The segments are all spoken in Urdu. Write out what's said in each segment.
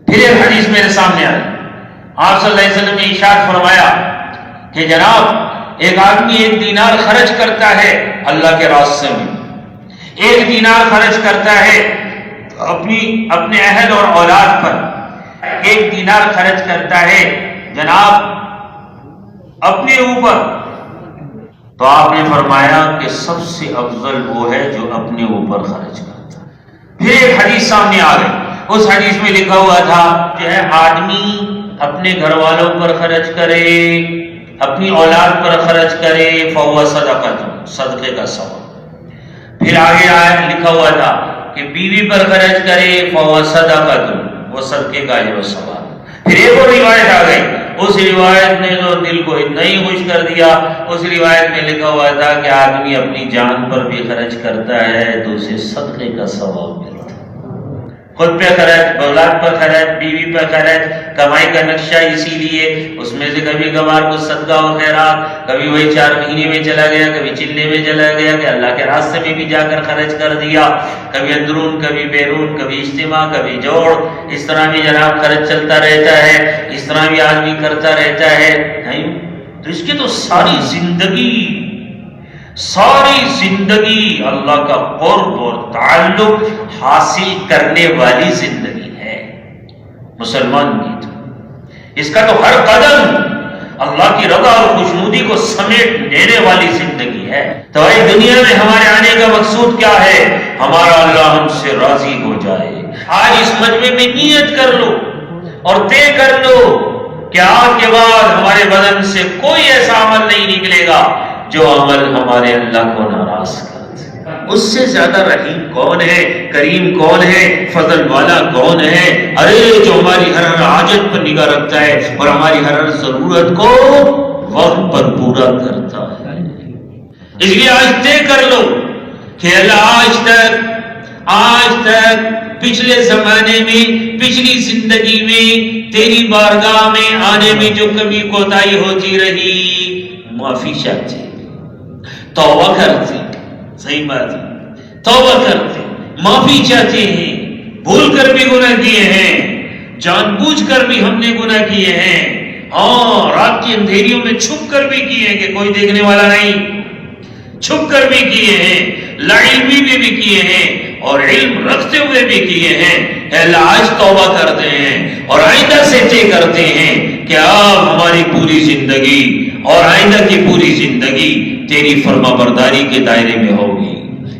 پھر ایک حدیث میرے سامنے آئی، آپ صلی اللہ علیہ وسلم نے ارشاد فرمایا کہ جناب ایک آدمی 1 دینار خرچ کرتا ہے اللہ کے راستے میں، 1 دینار خرچ کرتا ہے اپنے اہل اور اولاد پر، 1 دینار خرچ کرتا ہے جناب اپنے اوپر، تو آپ نے فرمایا کہ سب سے افضل وہ ہے جو اپنے اوپر خرچ کرتا ہے۔ پھر ایک حدیث سامنے آ گئی، اس حدیث میں لکھا ہوا تھا جو ہے آدمی اپنے گھر والوں پر خرچ کرے، اپنی اولاد پر خرچ کرے، فہو صدقۃ، صدقے کا ثواب۔ پھر آگے لکھا ہوا تھا کہ بیوی پر خرچ کرے، فہو صدقۃ، وہ صدقے کا اجر و ثواب۔ پھر ایک اور روایت آ گئی، اس روایت نے تو دل کو اتنا ہی خوش کر دیا، اس روایت میں لکھا ہوا تھا کہ آدمی اپنی جان پر بھی خرچ کرتا ہے تو اسے صدقے کا ثواب ملتا ہے۔ خود پہ خرچ، اولاد پر خرچ، بیوی پر خرچ، کمائی کا نقشہ اسی لیے اس میں سے کبھی کبھار کچھ صدقہ و خیرات، کبھی وہی 4 مہینے میں چلا گیا، کبھی چلے میں چلا گیا کہ اللہ کے راستے میں بھی جا کر خرچ کر دیا، کبھی اندرون کبھی بیرون، کبھی اجتماع کبھی جوڑ، اس طرح بھی جناب خرچ چلتا رہتا ہے، اس طرح بھی آدمی کرتا رہتا ہے۔ نہیں تو اس کی تو ساری زندگی اللہ کا قرب اور تعلق حاصل کرنے والی زندگی ہے مسلمان کی، تو اس کا تو ہر قدم اللہ کی رضا اور خوشنودی کو سمیٹ لینے والی زندگی ہے۔ تو اس دنیا میں ہمارے آنے کا مقصود کیا ہے؟ ہمارا اللہ ہم سے راضی ہو جائے۔ آج اس مجمع میں نیت کر لو اور طے کر لو کہ آج کے بعد ہمارے بدن سے کوئی ایسا عمل نہیں نکلے گا جو عمل ہمارے اللہ کو ناراض کر دے۔ اس سے زیادہ رحیم کون ہے، کریم کون ہے، فضل والا کون ہے؟ ارے جو ہماری ہر حاجت پر نگاہ رکھتا ہے اور ہماری ہر ضرورت کو وقت پر پورا کرتا ہے۔ اس لیے آج طے کر لو کہ اللہ آج تک پچھلے زمانے میں، پچھلی زندگی میں تیری بارگاہ میں آنے میں جو کمی کوتاہی ہوتی رہی، معافی چاہتے، توبہ کرتے، صحیح بات ہے، توبہ کرتے، معافی چاہتے ہیں، بھول کر بھی گناہ کیے ہیں، جان بوجھ کر بھی ہم نے گناہ کیے ہیں، ہاں رات کی اندھیریوں میں چھپ کر بھی کیے ہیں کہ کوئی دیکھنے والا نہیں، چھپ کر بھی کیے ہیں، لاعلمی میں بھی کیے ہیں اور علم رکھتے ہوئے بھی کیے ہیں۔ اے اللہ آج توبہ کرتے ہیں اور آئندہ سے طے کرتے ہیں کہ اب ہماری پوری زندگی اور آئندہ کی پوری زندگی تیری فرما برداری کے دائرے میں ہوگی،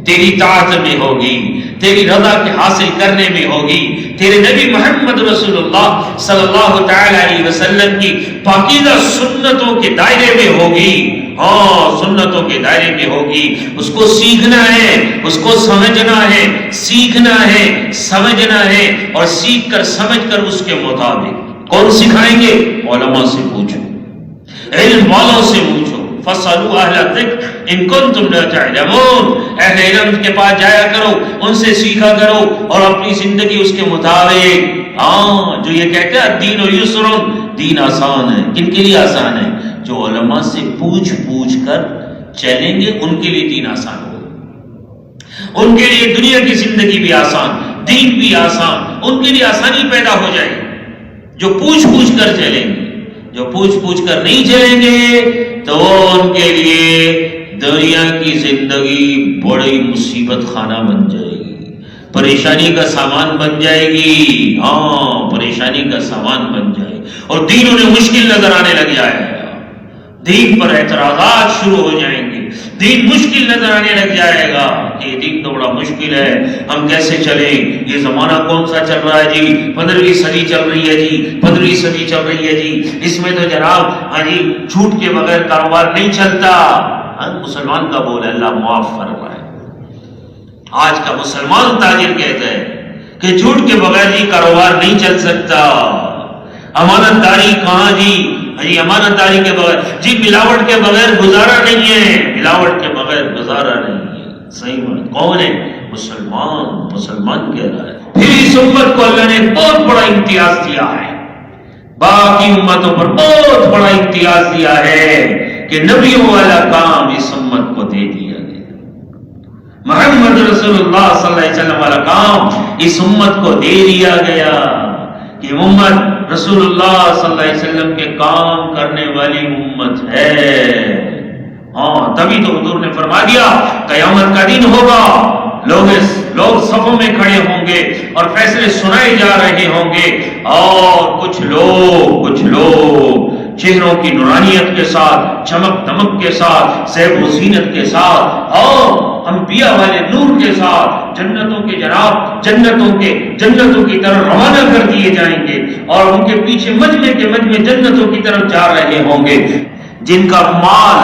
تیری طاعت میں ہوگی، تیری رضا کے حاصل کرنے میں ہوگی، تیرے نبی محمد رسول اللہ صلی اللہ تعالی علیہ وسلم کی پاکیزہ سنتوں کے دائرے میں ہوگی۔ ہاں سنتوں کے دائرے میں ہوگی، اس کو سیکھنا ہے، اس کو سمجھنا ہے، سیکھنا ہے، سمجھنا ہے اور سیکھ کر سمجھ کر اس کے مطابق کون سکھائیں گے؟ علماء سے پوچھو، علم والوں سے پوچھو، فَاسْأَلُوا أَهْلَ الذِّكْرِ إِن كُنتُمْ لَا تَعْلَمُونَ، اہل علم کے پاس جایا کرو، ان سے سیکھا کرو اور اپنی زندگی اس کے مطابق۔ ہاں جو یہ کہتا ہے دین و یسر، دین آسان ہے، کن کے لیے آسان ہے؟ جو علماء سے پوچھ کر چلیں گے ان کے لیے دین آسان ہوگا، ان کے لیے دنیا کی زندگی بھی آسان، دین بھی آسان، ان کے لیے آسانی پیدا ہو جائے گی۔ جو پوچھ کر چلیں گے، جو پوچھ کر نہیں چلیں گے تو ان کے لیے دنیا کی زندگی بڑی مصیبت خانہ بن جائے گی، پریشانی کا سامان بن جائے گی۔ ہاں پریشانی کا سامان بن جائے اور دین انہیں مشکل نظر آنے لگ جائے گا، دین پر اعتراضات شروع ہو جائیں گے، دین مشکل نظر آنے لگ جائے گا کہ یہ دین تو بڑا مشکل ہے، ہم کیسے چلیں؟ یہ زمانہ کون سا چل رہا ہے جی؟ 15ویں صدی چل رہی ہے جی، 15ویں صدی چل رہی ہے جی، اس میں تو جناب ہاں جی جھوٹ کے بغیر کاروبار نہیں چلتا۔ مسلمان کا بول ہے، اللہ معاف فرمائے، آج کا مسلمان تاجر کہتا ہے کہ جھوٹ کے بغیر جی کاروبار نہیں چل سکتا، امانت داری کہاں جی امانت داری کے بغیر جی ملاوٹ کے بغیر گزارا نہیں ہے، ملاوٹ کے بغیر گزارا نہیں ہے۔ صحیح بات کون ہے؟ مسلمان کہہ رہا ہے۔ پھر اس امت کو اللہ نے بہت بڑا امتیاز دیا ہے، باقی امتوں پر بہت بڑا امتیاز دیا ہے کہ نبیوں والا کام اس امت کو دے دیا گیا، محمد رسول اللہ صلی اللہ علیہ وسلم والا کام اس امت کو دے دیا گیا یہ امت رسول اللہ صلی اللہ علیہ وسلم کے کام کرنے والی امت ہے۔ ہاں تبھی تو حضور نے فرما دیا قیامت کا دن ہوگا، لوگ صفوں میں کھڑے ہوں گے اور فیصلے سنائے جا رہے ہوں گے، اور کچھ لوگ چہروں کی نورانیت کے ساتھ، چمک دمک کے ساتھ، زیب و زینت کے ساتھ، اور انبیاء والے نور کے ساتھ جنتوں کی طرف روانہ کر دیے جائیں گے، اور ان کے پیچھے مجمع جنتوں کی طرف جا رہے ہوں گے، جن کا مال،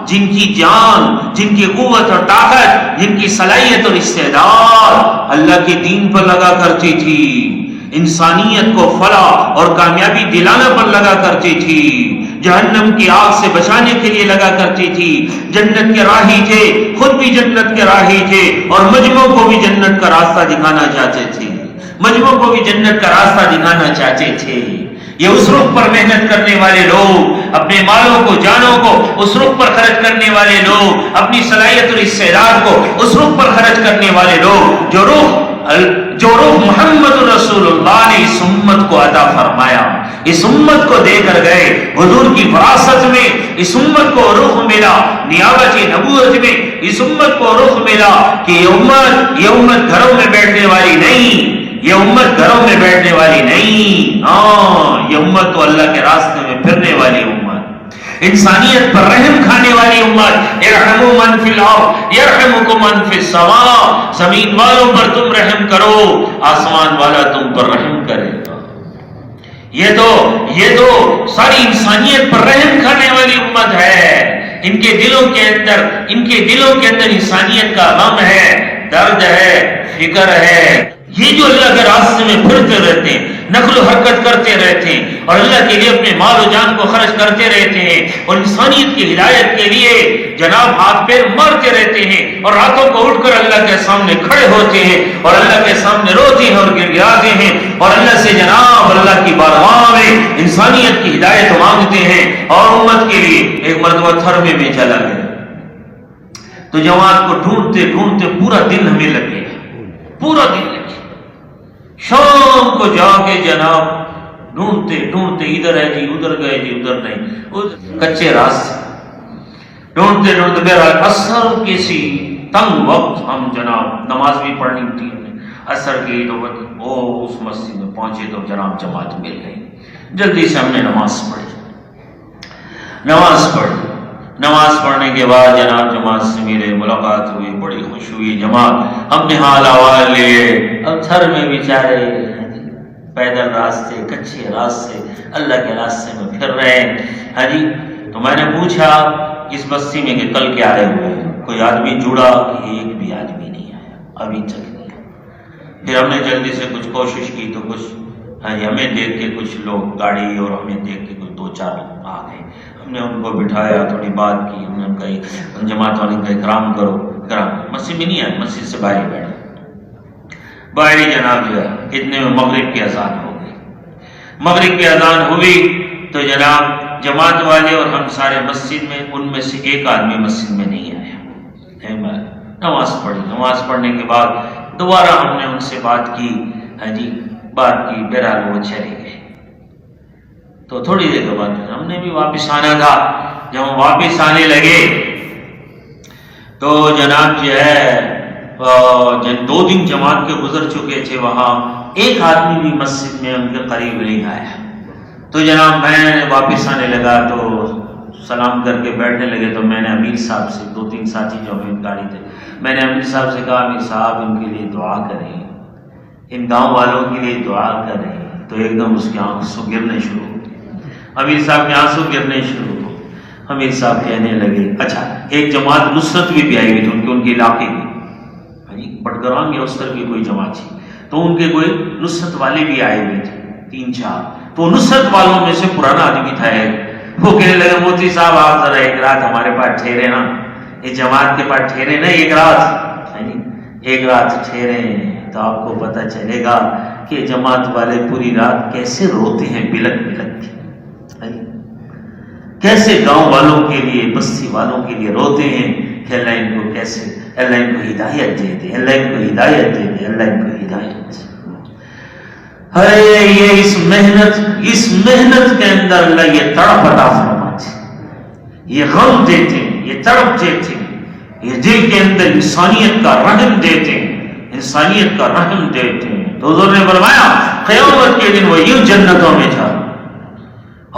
جن کی جان، جن کی قوت اور طاقت، جن کی صلاحیت اور استعداد اللہ کے دین پر لگا کرتی تھی، انسانیت کو فلاح اور کامیابی دلانا پر لگا کرتی تھی، جہنم کی آگ سے بچانے کے لیے لگا کرتی تھی، جنت کے راہی تھے، خود بھی جنت کے راہی تھے، اور مجموع کو بھی جنت کا راستہ دکھانا چاہتے تھے، یہ اس رخ پر محنت کرنے والے لوگ، اپنے مالوں کو، جانوں کو اس رخ پر خرچ کرنے والے لوگ، اپنی صلاحیت اور استعداد کو اس رخ پر خرچ کرنے والے لوگ، جو روح محمد رسول اللہ نے اس امت کو عطا فرمایا، اس امت کو دے کر گئے، حضور کی وراثت میں اس امت کو روح ملا، نیابت نبوت میں اس امت کو روح ملا کہ یہ امت گھروں میں بیٹھنے والی نہیں، یہ امت گھروں میں بیٹھنے والی نہیں، ہاں یہ امت تو اللہ کے راستے میں پھرنے والی امت، انسانیت پر رحم کھانے والی امت، ارحموا من فی الارض یرحمکم من فی السماء، زمین والوں پر تم رحم کرو، آسمان والا تم پر رحم کرے گا۔ یہ تو ساری انسانیت پر رحم کھانے والی امت ہے، ان کے دلوں کے اندر انسانیت کا غم ہے، درد ہے، فکر ہے، یہ جو اللہ کے راستے میں پھرتے رہتے ہیں، نقل و حرکت کرتے رہتے ہیں، اور اللہ کے لیے اپنے مال و جان کو خرچ کرتے رہتے ہیں، اور انسانیت کی ہدایت کے لیے جناب ہاتھ پیر مارتے رہتے ہیں، اور راتوں کو اٹھ کر اللہ کے سامنے کھڑے ہوتے ہیں، اور اللہ کے سامنے روتے ہیں اور گڑگڑاتے ہیں، اور اللہ سے جناب اللہ کی بارگاہ میں انسانیت کی ہدایت مانگتے ہیں، اور امت کے لیے ایک مرتبہ تھرمے میں چلا گیا تو جماعت کو ڈھونڈتے پورا دن ہمیں لگے، پورا دن لگے، شام کو جا کے جناب ڈھونڈتے ادھر ہے جی، ادھر گئے جی، ادھر نہیں، کچے راستے ڈھونڈتے بہرحال عصر کسی تنگ وقت ہم جناب نماز بھی پڑھنی تھی، عصر کی تو اس مسجد میں پہنچے تو جناب جماعت مل گئی، جلدی سے ہم نے نماز پڑھنے کے بعد جناب جماعت سے ملے، ملاقات ہوئی، بڑی خوش ہوئی جماعت، ہم نے حال احوال لیے، اب تھر میں بیچارے پیدل راستے، کچے راستے، اللہ کے راستے میں پھر رہے ہیں جی۔ تو میں نے پوچھا اس بستی میں کہ کل کیا آئے ہوئے ہیں، کوئی آدمی جڑا؟ ایک بھی آدمی نہیں آیا ابھی تک نہیں۔ پھر ہم نے جلدی سے کچھ کوشش کی تو کچھ ہمیں دیکھ کے کچھ لوگ گاڑی اور ہمیں دیکھ کے کچھ 2-4 آ گئے، ہم نے ان کو بٹھایا، تھوڑی بات کی، ہم نے ان کا جماعت والے کا اکرام کرو، مسجد میں نہیں آئے، مسجد سے باہر بیٹھے، باہر ہی جناب جو ہے اتنے میں مغرب کی اذان ہو گئی، مغرب کی اذان ہوئی تو جناب جماعت والے اور ہم سارے مسجد میں، ان میں سے ایک آدمی مسجد میں نہیں آیا، نماز پڑھنے کے بعد دوبارہ ہم نے ان سے بات کی، بہرحال وہ چلے گئے۔ تو تھوڑی دیر کے بعد ہم نے بھی واپس آنا تھا، جب ہم واپس آنے لگے تو جناب جو ہے 2 دن جماعت کے گزر چکے تھے، وہاں ایک آدمی بھی مسجد میں ان کے قریب نہیں آیا۔ تو جناب میں واپس آنے لگا تو سلام کر کے بیٹھنے لگے تو میں نے امیر صاحب سے، 2-3 ساتھی جو ہمیں گاڑی تھے، میں نے امیر صاحب سے کہا امیر صاحب ان کے لیے دعا کریں، ان گاؤں والوں کے لیے دعا کریں۔ تو ایک دم اس کے آنسو گرنے شروع ہو، امیر صاحب کے آنسو گرنے شروع ہو۔ امیر صاحب کہنے لگے اچھا ایک جماعت نصرت بھی آئی ہوئی تھی ان کے علاقے کی، بٹگرام یا اس طرح کی کوئی جماعت تھی، تو ان کے کوئی نصرت والے بھی آئے ہوئے تھے 3-4، تو نصرت والوں میں سے پرانا آدمی تھا ایک، وہ کہنے لگے مفتی صاحب آپ ذرا ایک رات ہمارے پاس ٹھہرے نا، اس جماعت کے پاس ٹھہرے نا ایک رات ٹھہرے تو آپ کو پتہ چلے گا کہ جماعت والے پوری رات کیسے روتے ہیں بلک بلک کے، کیسے گاؤں والوں کے لیے، بستی والوں کے لیے روتے ہیں کہ اللہ ان کو کیسے، اللہ ان کو ہدایت دے دے، اللہ ان کو ہدایت دے دے، اللہ ان کو ہدایت دے۔ ہے یہ اس محنت کے اندر اللہ یہ تڑپ عطا فرماتے، یہ غم دیتے، یہ تڑپ دیتے، یہ دل کے اندر انسانیت کا رحم دیتے، انسانیت کا رحم دیتے ہیں۔ تو حضور نے فرمایا قیامت کے دن وہ یوں جنتوں میں جا،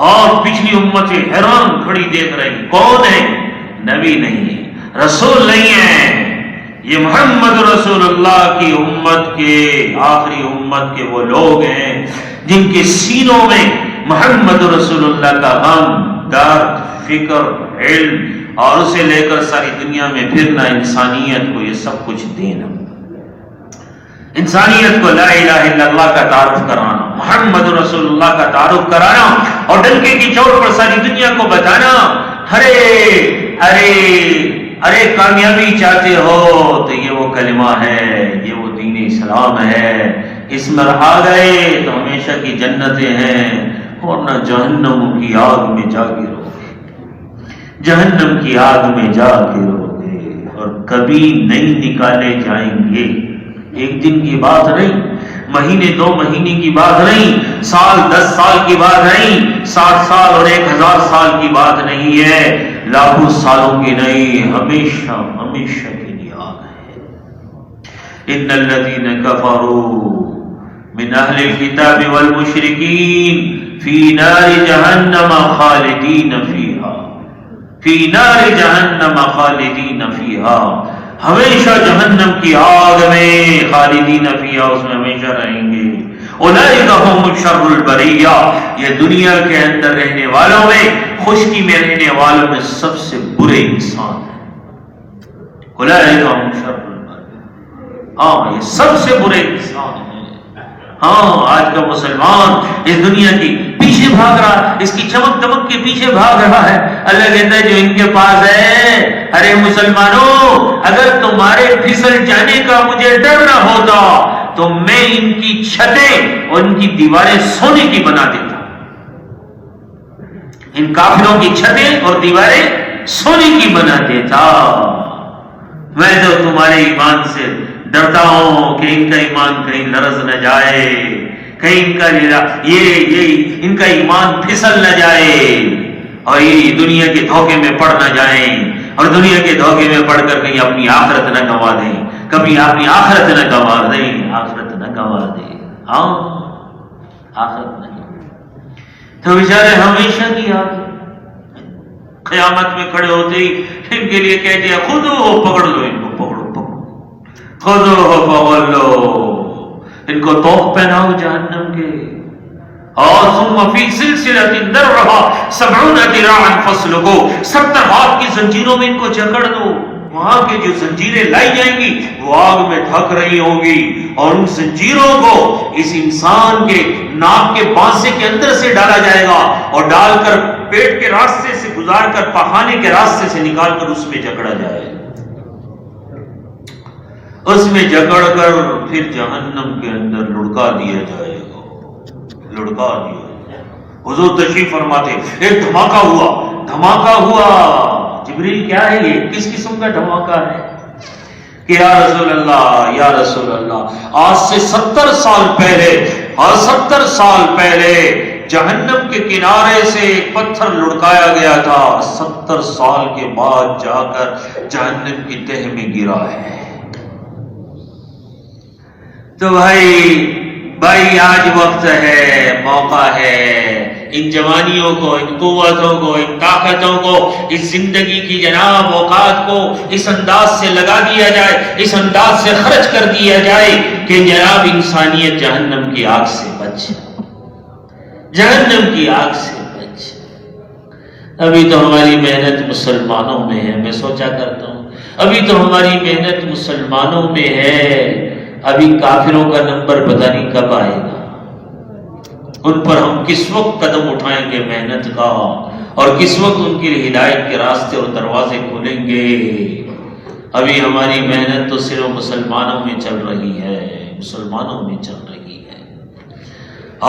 اور پچھلی امتیں حیران کھڑی دیکھ رہی، کون ہے؟ نبی نہیں ہے، رسول نہیں ہے، یہ محمد رسول اللہ کی امت کے آخری امت کے وہ لوگ ہیں جن کے سینوں میں محمد رسول اللہ کا غم، درد، فکر، علم اور اسے لے کر ساری دنیا میں پھرنا، انسانیت کو یہ سب کچھ دینا، انسانیت کو لا الہ الا اللہ کا تعارف کرانا، محمد رسول اللہ کا تعارف کرانا، اور ڈنکے کی چوٹ پر ساری دنیا کو بتانا، ارے کامیابی چاہتے ہو تو یہ وہ کلمہ ہے، یہ وہ دین اسلام ہے، اس میں آ گئے تو ہمیشہ کی جنتیں ہیں، اور نہ جہنم کی آگ میں جا گرو گے، جہنم کی آگ میں جا گرو گے، اور کبھی نہیں نکالے جائیں گے۔ ایک دن کی بات نہیں، مہینے 2 مہینے کی بات نہیں، سال 10 سال کی بات نہیں، 60 سال اور 1000 سال کی بات نہیں ہے، لاکھوں سالوں کی نہیں، ہمیشہ ہمیشہ کے لیے آگ ہے۔ ان الذين كفروا من اهل الكتاب والمشركين في نار جهنم خالدين فيها، في نار جهنم خالدين فيها، ہمیشہ جہنم کی آگ میں خالدین فیہا، اس میں ہمیشہ رہیں گے۔ اولئک هم شر البریہ، یہ دنیا کے اندر رہنے والوں میں، خشکی میں رہنے والوں میں سب سے برے انسان ہیں۔ اولئک هم شر البریہ، ہاں یہ سب سے برے انسان ہیں۔ ہاں آج کا مسلمان اس دنیا کی پیچھے بھاگ رہا، اس کی چمک دمک کے پیچھے بھاگ رہا ہے۔ اللہ کہتا ہے جو ان کے پاس ہے، ارے مسلمانوں اگر تمہارے پھسل جانے کا مجھے ڈر نہ ہوتا تو میں ان کی چھتیں اور ان کی دیواریں سونے کی بنا دیتا، ان کافروں کی چھتیں اور دیواریں سونے کی بنا دیتا۔ میں تو تمہارے ایمان سے ڈرتا ہوں کہ ان کا ایمان کہیں لرز نہ جائے، کہیں ان کا ایمان پھسل نہ جائے، اور یہ دنیا کے دھوکے میں پڑ نہ جائیں، اور دنیا کے دھوکے میں پڑ کر کہیں اپنی آخرت نہ گنوا دیں، کبھی اپنی آخرت نہ گنوا دیں، آخرت نہ گنوا دیں، ہاں آخرت نہ گنوا دیں۔ تو بیچارے ہمیشہ کی آگ، قیامت میں کھڑے ہوتے ہی ان کے لیے کہتے ہیں خودو ہو، پکڑ لو ان کو، پکڑو خودو ہو، پکڑ لو ان کو، توق پہناؤ جہنم کے، اور ثم فی سلسلۃ ذرعها 70 ذراعا فاسلکوہ، 70 ہاتھ کی زنجیروں میں ان کو جکڑ دو۔ وہاں کے جو زنجیریں لائی جائیں گی وہ آگ میں دھک رہی ہوں گی، اور ان زنجیروں کو اس انسان کے ناک کے بانسے کے اندر سے ڈالا جائے گا، اور ڈال کر پیٹ کے راستے سے گزار کر پخانے کے راستے سے نکال کر اس میں جکڑا جائے گا، اس میں جکڑ کر پھر جہنم کے اندر لڑکا دیا جائے گا، لڑکا دیا جائے گا۔ حضور تشریف فرماتے ایک دھماکہ ہوا، جبریل کیا ہے یہ، کس قسم کا دھماکہ ہے؟ کہ یا رسول اللہ آج سے 70 سال پہلے، اور 70 سال پہلے جہنم کے کنارے سے ایک پتھر لڑکایا گیا تھا، 70 سال کے بعد جا کر جہنم کی تہ میں گرا ہے۔ تو بھائی آج وقت ہے، موقع ہے، ان جوانیوں کو، ان قوتوں کو، ان طاقتوں کو، اس زندگی کی جناب اوقات کو اس انداز سے لگا دیا جائے، اس انداز سے خرچ کر دیا جائے کہ جناب انسانیت جہنم کی آگ سے بچ، جہنم کی آگ سے بچ۔ ابھی تو ہماری محنت مسلمانوں میں ہے، میں سوچا کرتا ہوں ابھی تو ہماری محنت مسلمانوں میں ہے، ابھی کافروں کا نمبر پتہ نہیں کب آئے گا، ان پر ہم کس وقت قدم اٹھائیں گے محنت کا، اور کس وقت ان کی ہدایت کے راستے اور دروازے کھولیں گے۔ ابھی ہماری محنت تو صرف مسلمانوں میں چل رہی ہے، مسلمانوں میں چل رہی ہے،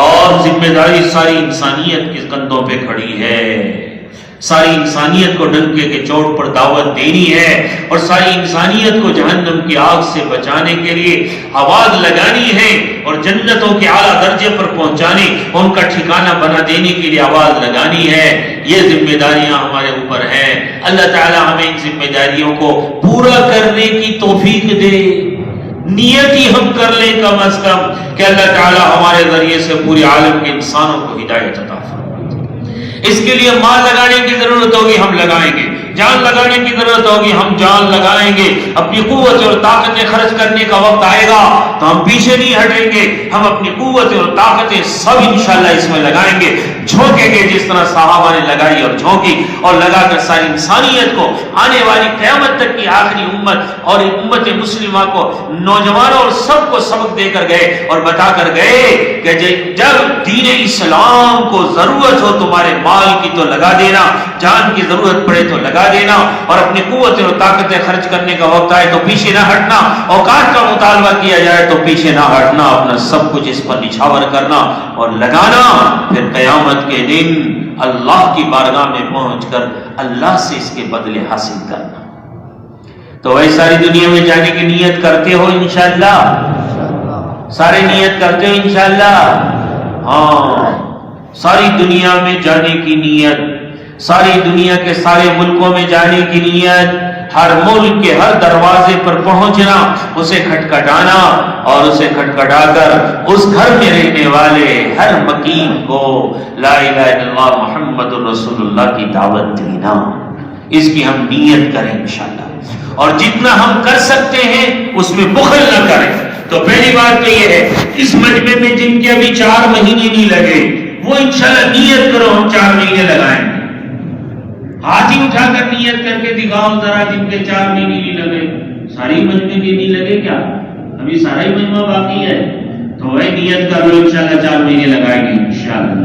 اور ذمہ داری ساری انسانیت کے کندھوں پہ کھڑی ہے۔ ساری انسانیت کو ڈنکے کے چوٹ پر دعوت دینی ہے اور ساری انسانیت کو جہنم کی آگ سے بچانے کے لیے آواز لگانی ہے اور جنتوں کے اعلیٰ درجے پر پہنچانے، ان کا ٹھکانہ بنا دینے کے لیے آواز لگانی ہے۔ یہ ذمہ داریاں ہمارے اوپر ہیں۔ اللہ تعالی ہمیں ان ذمہ داریوں کو پورا کرنے کی توفیق دے۔ نیت ہی ہم کر لیں کم از کم کہ اللہ تعالی ہمارے ذریعے سے پورے عالم کے انسانوں کو ہدایت عطا فرمائے۔ اس کے لیے مال لگانے کی ضرورت ہوگی، ہم لگائیں گے۔ جان لگانے کی ضرورت ہوگی، ہم جان لگائیں گے۔ اپنی قوت اور طاقتیں خرچ کرنے کا وقت آئے گا تو ہم پیچھے نہیں ہٹیں گے، ہم اپنی قوتیں اور طاقتیں سب انشاءاللہ اس میں لگائیں گے، جھونکیں گے جس طرح صحابہ نے لگائی اور جھونکی، اور لگا کر ساری انسانیت کو، آنے والی قیامت تک کی آخری امت اور امت مسلمہ کو، نوجوانوں اور سب کو سبق دے کر گئے اور بتا کر گئے کہ جب دین اسلام کو ضرورت ہو تمہارے مال کی تو لگا دینا، جان کی ضرورت پڑے تو لگا دینا، اور اپنی قوتیں اور طاقتیں خرچ کرنے کا وقت آئے تو پیچھے نہ ہٹنا، اوقات کا مطالبہ کیا جائے تو پیچھے نہ ہٹنا، اپنا سب کچھ اس پر نچھاور کرنا اور لگانا، پھر قیامت کے دن اللہ کی بارگاہ میں پہنچ کر اللہ سے اس کے بدلے حاصل کرنا۔ تو وہی ساری دنیا میں جانے کی نیت کرتے ہو انشاءاللہ؟ سارے نیت کرتے ہو انشاءاللہ؟ ہاں، ساری دنیا میں جانے کی نیت، ساری دنیا کے سارے ملکوں میں جانے کی نیت، ہر ملک کے ہر دروازے پر پہنچنا، اسے کھٹکھٹانا اور اسے کھٹکھٹا کر اس گھر میں رہنے والے ہر مکین کو لا الہ الا اللہ محمد الرسول اللہ کی دعوت دینا۔ اس کی ہم نیت کریں انشاءاللہ، اور جتنا ہم کر سکتے ہیں اس میں بخل نہ کریں۔ تو پہلی بات تو یہ ہے، اس مجمع میں جن کے ابھی 4 مہینے نہیں لگے وہ انشاءاللہ نیت کرو ہم 4 مہینے لگائیں گے۔ ہاتھ ہی اٹھا کر نیت کر کے دکھاؤ ذرا جن کے 4 مہینے نہیں لگے۔ ساری مجمع کے نہیں لگے کیا؟ ابھی سارا ہی مجمع باقی ہے، تو وہی نیت کر لو انشاءاللہ 4 مہینے لگائیں گے انشاءاللہ۔